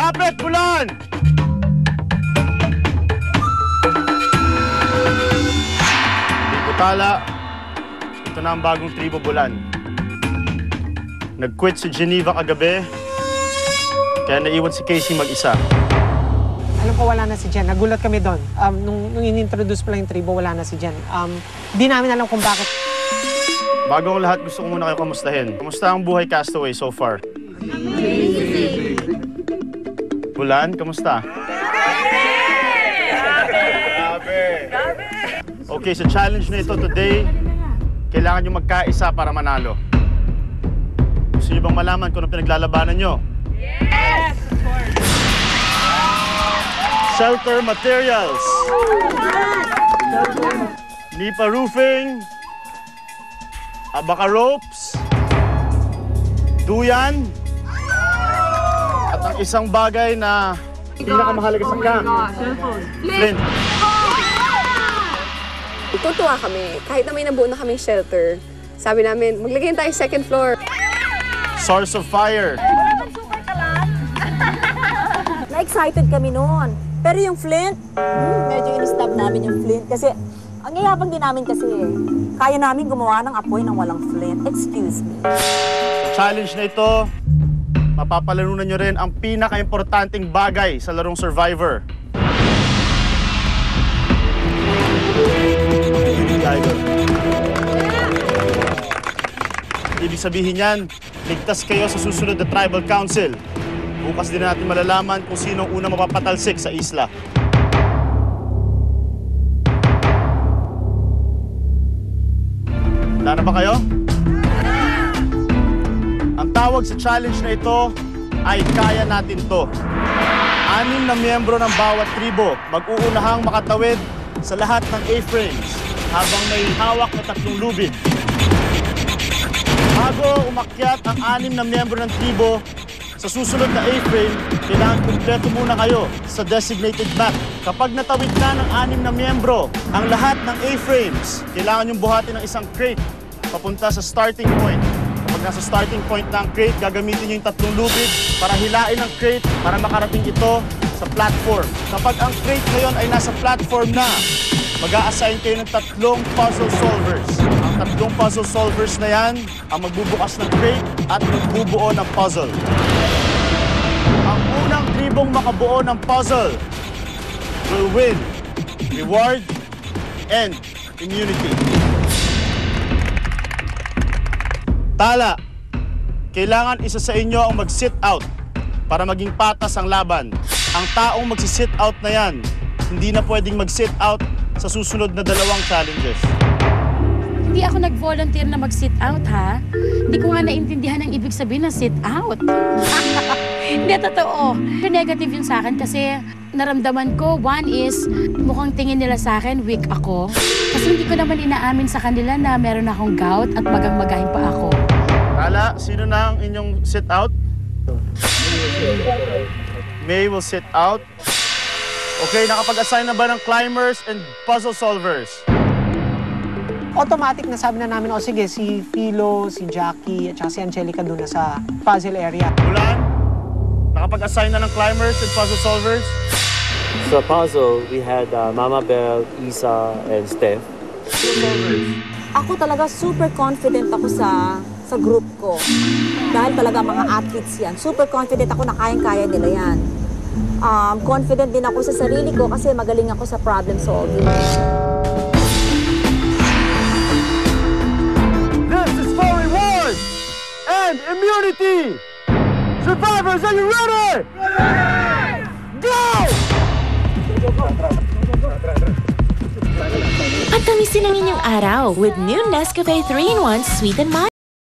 Lapit, Bulan! Tala, ito na ang bagong tribo, Bulan. Nag-quit si Geneva kagabi, kaya naiwan si Casey mag-isa. Alam ko wala na si Jen. Nagulat kami doon. Nung in-introduce pa lang yung tribo, wala na si Jen. Di namin alam kung bakit. Bago ang lahat, gusto ko muna kayo kamustahin. Kamusta ang buhay Castaway so far? Amazing! Bulan, kamusta? Okay, sa challenge na ito today, kailangan nyo magkaisa para manalo. Gusto nyo bang malaman kung anong pinaglalabanan nyo? Yes! Of course! Shelter materials. Nipa roofing. Abaka ropes. Duyan. At ang isang bagay na pinakamahalaga sa camp. Flint. Tutuwa kami. Kahit na may nabuo na kaming shelter, sabi namin, maglagay tayo second floor. Source of fire. Na-excited kami noon. Pero yung Flint, medyo in-stop namin yung Flint. Kasi ang yayabang din namin kasi kaya namin gumawa ng apoy ng walang Flint. Excuse me. Sa challenge na ito, mapapalanunan nyo rin ang pinaka-importanting bagay sa larong Survivor. Ibig sabihin yan, ligtas kayo sa susunod na Tribal Council. Bukas din natin malalaman kung sino ang unang mapapatalsik sa isla. Handa na ba kayo? Ang tawag sa challenge na ito ay Kaya Natin To. 6 na miyembro ng bawat tribo mag-uunahang makatawid sa lahat ng A-frames habang may hawak na 3 lubid. Bago umakyat ang 6 na miyembro ng tribo sa susunod na A-frame, kailangan kumpleto muna kayo sa designated map. Kapag natawid na ng 6 na miyembro ang lahat ng A-frames, kailangan yung buhatin ng isang crate papunta sa starting point. Kapag nasa starting point ng crate, gagamitin nyo yung 3 lubid para hilain ang crate para makarating ito sa platform. Kapag ang crate ngayon ay nasa platform na, mag-a-assign kayo ng 3 puzzle solvers. Ang 3 puzzle solvers na yan ang magbubukas ng crate at magbubuo ng puzzle. Ang unang tribong makabuo ng puzzle will win reward and immunity. Tala, kailangan isa sa inyo ang mag-sit out para maging patas ang laban. Ang taong magsi-sit out na yan, hindi na pwedeng mag-sit out sa susunod na 2 challenges. Hindi ako nag-volunteer na mag-sit out, ha? Hindi ko nga naintindihan ang ibig sabihin ng sit out. Hindi, totoo. Negative yun sa akin kasi naramdaman ko, one is, mukhang tingin nila sa akin, weak ako. Kasi hindi ko naman inaamin sa kanila na meron akong gout at magang-magahin pa ako. Tala, sino na ang inyong sit out? May will sit out. Okay, nakapag-assign na ba ng climbers and puzzle solvers? Automatic na sabi na namin, o sige, si Philo, si Jackie, at saka si Angelica doon na sa puzzle area. Bulan, nakapag-assign na ng climbers and puzzle solvers? Sa puzzle, we had Mama Belle, Isa, and Steph. Ako talaga super confident ako sa group ko. Dahil talaga mga athletes yan. Super confident ako na kayang-kaya nila yan. Confident din ako sa sarili ko kasi magaling ako sa problem solving. This is for reward and immunity! Survivors, are you ready? Ready! Go! At tamisin ang inyong araw with new Nescafe 3-in-1 Sweet and Mild.